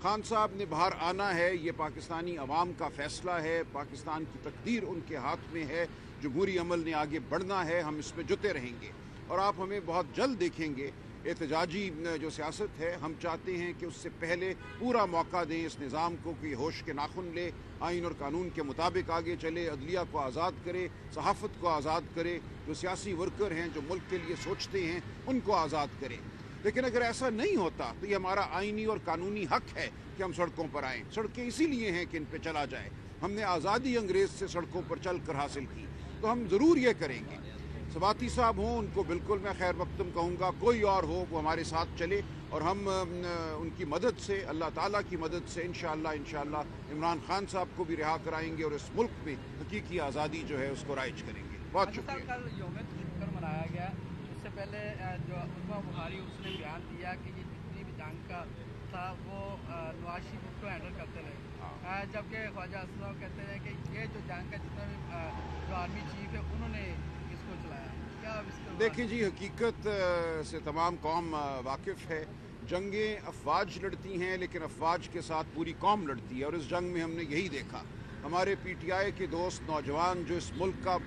खान साहब ने बाहर आना है, ये पाकिस्तानी अवाम का फ़ैसला है, पाकिस्तान की तकदीर उनके हाथ में है, जमहूरी अमल ने आगे बढ़ना है, हम इसमें जुटे रहेंगे और आप हमें बहुत जल्द देखेंगे। एहतजाजी जो सियासत है, हम चाहते हैं कि उससे पहले पूरा मौका दें इस निज़ाम को कि होश के नाखुन ले, आइन और कानून के मुताबिक आगे चले, अदलिया को आज़ाद करे, सहाफ़त को आज़ाद करे, जो सियासी वर्कर हैं जो मुल्क के लिए सोचते हैं उनको आज़ाद करे। लेकिन अगर ऐसा नहीं होता तो ये हमारा आइनी और कानूनी हक है कि हम सड़कों पर आएँ। सड़कें इसीलिए हैं कि इन पे चला जाए। हमने आज़ादी अंग्रेज़ से सड़कों पर चल कर हासिल की, तो हम ज़रूर ये करेंगे। सवाती साहब हों, उनको बिल्कुल मैं खैर मकदम कहूँगा, कोई और हो वो हमारे साथ चले और हम उनकी मदद से, अल्लाह ताला की मदद से इंशाअल्लाह इमरान खान साहब को भी रिहा कराएंगे और इस मुल्क में हकीकी आज़ादी जो है उसको राइज करेंगे। बहुत शुक्रिया। कल यौम तशक्कुर मनाया गया, उससे पहले जो उस्मा बुखारी उसने बयान दिया कि ये जितनी भी जंग का था वो नवाज शरीफ को हैंडल करते रहे, जबकि ख्वाजा असलम कहते हैं कि ये जो जंग का जितना भी जो आर्मी चीफ है उन्होंने इसको चलाया। क्या अब इसके देखिए जी, हकीकत से तमाम कौम वाकिफ़ है। जंगें अफवाज लड़ती हैं लेकिन अफवाज के साथ पूरी कौम लड़ती है और इस जंग में हमने यही देखा। हमारे पीटीआई के दोस्त नौजवान जो इस मुल्क का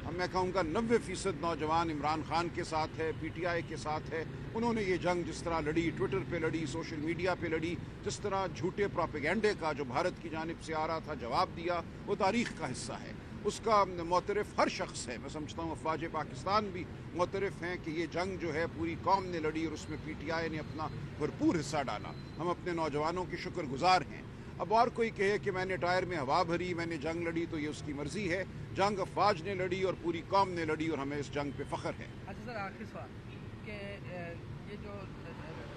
मैं कहूँगा 90% नौजवान इमरान खान के साथ है, पीटीआई के साथ है। उन्होंने ये जंग जिस तरह लड़ी, ट्विटर पे लड़ी, सोशल मीडिया पे लड़ी, जिस तरह झूठे प्रोपेगेंडे का जो भारत की जानिब से आ रहा था जवाब दिया, वो तारीख़ का हिस्सा है। उसका मोतरफ़ हर शख्स है। मैं समझता हूँ अफवाज पाकिस्तान भी मोतरफ़ हैं कि ये जंग जो है पूरी कौम ने लड़ी और उसमें पीटीआई ने अपना भरपूर हिस्सा डाला। हम अपने नौजवानों के शुक्रगुजार हैं। अब और कोई कहे कि मैंने टायर में हवा भरी, मैंने जंग लड़ी, तो ये उसकी मर्ज़ी है। जंग अफवाज ने लड़ी और पूरी कौम ने लड़ी और हमें इस जंग पे फ़ख्र है। अच्छा सर, आखिरी सवाल कि ये जो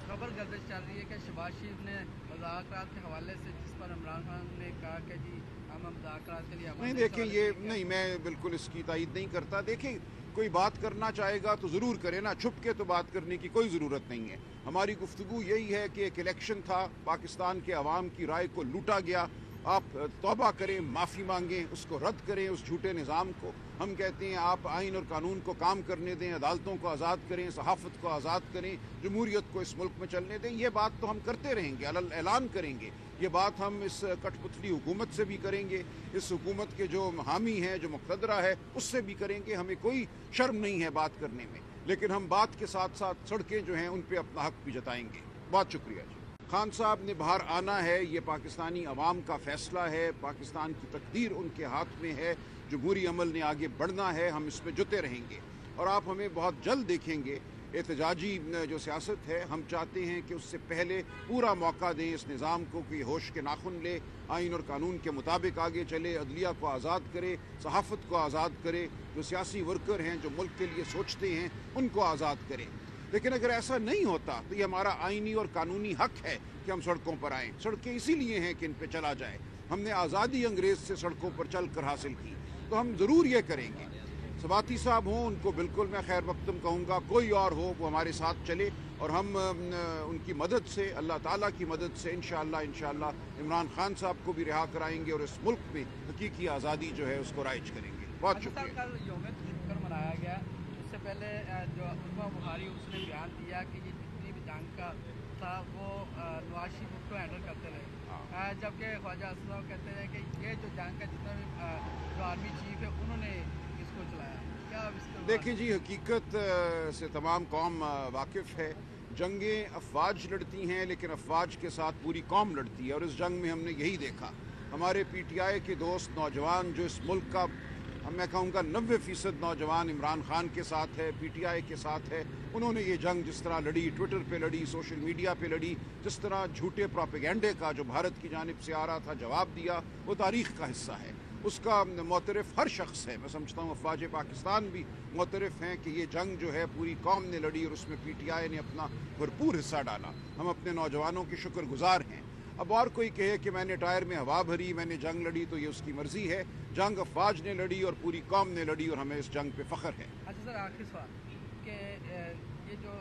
खबर गर्दिश चल रही है कि शहबाज शरीफ ने मुज़ाकरात के हवाले से, जिस पर इमरान खान ने कहा कि जी हम मुज़ाकरात के लिए नहीं, देखिए ये नहीं, मैं बिल्कुल इसकी तायीद नहीं करता। देखिए कोई बात करना चाहेगा तो ज़रूर करे ना, छुप के तो बात करने की कोई ज़रूरत नहीं है। हमारी गुफ्तगू यही है कि एक इलेक्शन था, पाकिस्तान के अवाम की राय को लूटा गया। आप तौबा करें, माफ़ी मांगें, उसको रद्द करें उस झूठे निज़ाम को। हम कहते हैं आप आइन और कानून को काम करने दें, अदालतों को आज़ाद करें, सहाफ़त को आज़ाद करें, जमहूरियत को इस मुल्क में चलने दें। ये बात तो हम करते रहेंगे, ऐलान करेंगे। ये बात हम इस कठपुतली हुकूमत से भी करेंगे, इस हुकूमत के जो हामी हैं, जो मुक़तदरा है, उससे भी करेंगे। हमें कोई शर्म नहीं है बात करने में, लेकिन हम बात के साथ साथ सड़कें जो हैं उन पर अपना हक भी जताएंगे। बहुत शुक्रिया जी। खान साहब ने बाहर आना है, ये पाकिस्तानी अवाम का फ़ैसला है, पाकिस्तान की तकदीर उनके हाथ में है, जमहूरी अमल ने आगे बढ़ना है, हम इसमें जुटे रहेंगे और आप हमें बहुत जल्द देखेंगे। एहतजाजी जो सियासत है, हम चाहते हैं कि उससे पहले पूरा मौका दें इस निज़ाम को कि होश के नाखुन ले, आइन और कानून के मुताबिक आगे चले, अदलिया को आज़ाद करे, सहाफ़त को आज़ाद करे, जो सियासी वर्कर हैं जो मुल्क के लिए सोचते हैं उनको आज़ाद करे। लेकिन अगर ऐसा नहीं होता तो ये हमारा आइनी और कानूनी हक है कि हम सड़कों पर आएँ। सड़कें इसीलिए हैं कि इन पे चला जाए। हमने आज़ादी अंग्रेज़ से सड़कों पर चल कर हासिल की, तो हम ज़रूर ये करेंगे। सवाती साहब हों, उनको बिल्कुल मैं खैर मकदम कहूँगा, कोई और हो वो हमारे साथ चले और हम उनकी मदद से, अल्लाह ताला की मदद से इंशाअल्लाह इमरान खान साहब को भी रिहा कराएंगे और इस मुल्क में हकीकी आज़ादी जो है उसको राइज करेंगे। बहुत शुक्रिया। कल यौम तशक्कुर मनाया गया, उससे पहले जो उस्मा बुखारी उसने बयान दिया कि ये जितनी भी जंग का था वो नवाज शरीफ को हैंडल करते रहे, जबकि ख्वाजा असलम कहते हैं कि ये जो जंग का जितना भी जो आर्मी चीफ है उन्होंने इसको चलाया। क्या अब इसके देखिए जी, हकीकत से तमाम कौम वाकिफ़ है। जंगें अफवाज लड़ती हैं लेकिन अफवाज के साथ पूरी कौम लड़ती है और इस जंग में हमने यही देखा। हमारे पीटीआई के दोस्त नौजवान जो इस मुल्क का मैं कहूँगा 90% नौजवान इमरान खान के साथ है, पीटीआई के साथ है। उन्होंने ये जंग जिस तरह लड़ी, ट्विटर पे लड़ी, सोशल मीडिया पे लड़ी, जिस तरह झूठे प्रोपेगेंडे का जो भारत की जानिब से आ रहा था जवाब दिया, वो तारीख़ का हिस्सा है। उसका मोतरफ़ हर शख्स है। मैं समझता हूँ अफवाज पाकिस्तान भी मोतरफ़ हैं कि ये जंग जो है पूरी कौम ने लड़ी और उसमें पीटीआई ने अपना भरपूर हिस्सा डाला। हम अपने नौजवानों के शुक्रगुजार हैं। अब और कोई कहे कि मैंने टायर में हवा भरी, मैंने जंग लड़ी, तो ये उसकी मर्ज़ी है। जंग अफवाज ने लड़ी और पूरी कौम ने लड़ी और हमें इस जंग पे फ़ख्र है। अच्छा सर, आखिरी सवाल कि ये जो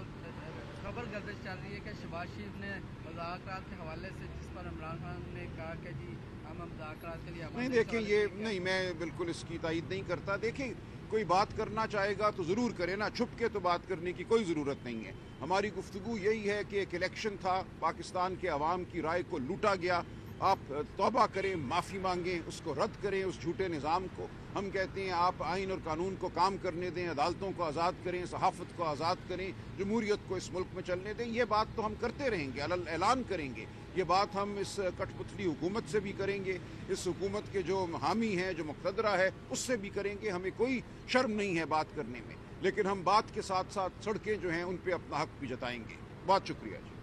खबर गर्दिश चल रही है कि शहबाज शरीफ ने मुज़ाकरात के हवाले से, जिस पर इमरान खान ने कहा कि जी हम मुज़ाकरात के लिए नहीं, देखिए ये नहीं, मैं बिल्कुल इसकी तायीद नहीं करता। देखिए कोई बात करना चाहेगा तो ज़रूर करे ना, छुप के तो बात करने की कोई ज़रूरत नहीं है। हमारी गुफ्तगू यही है कि एक इलेक्शन था, पाकिस्तान के अवाम की राय को लूटा गया। आप तौबा करें, माफ़ी मांगें, उसको रद्द करें, उस झूठे निज़ाम को। हम कहते हैं आप आइन और कानून को काम करने दें, अदालतों को आज़ाद करें, सहाफ़त को आज़ाद करें, जमहूरियत को इस मुल्क में चलने दें। ये बात तो हम करते रहेंगे, ऐलान करेंगे। ये बात हम इस कठपुतली हुकूमत से भी करेंगे, इस हुकूमत के जो हामी हैं, जो मुक़तदरा है, उससे भी करेंगे। हमें कोई शर्म नहीं है बात करने में, लेकिन हम बात के साथ साथ सड़कें जो हैं उन पर अपना हक़ भी जताएंगे। बहुत शुक्रिया जी।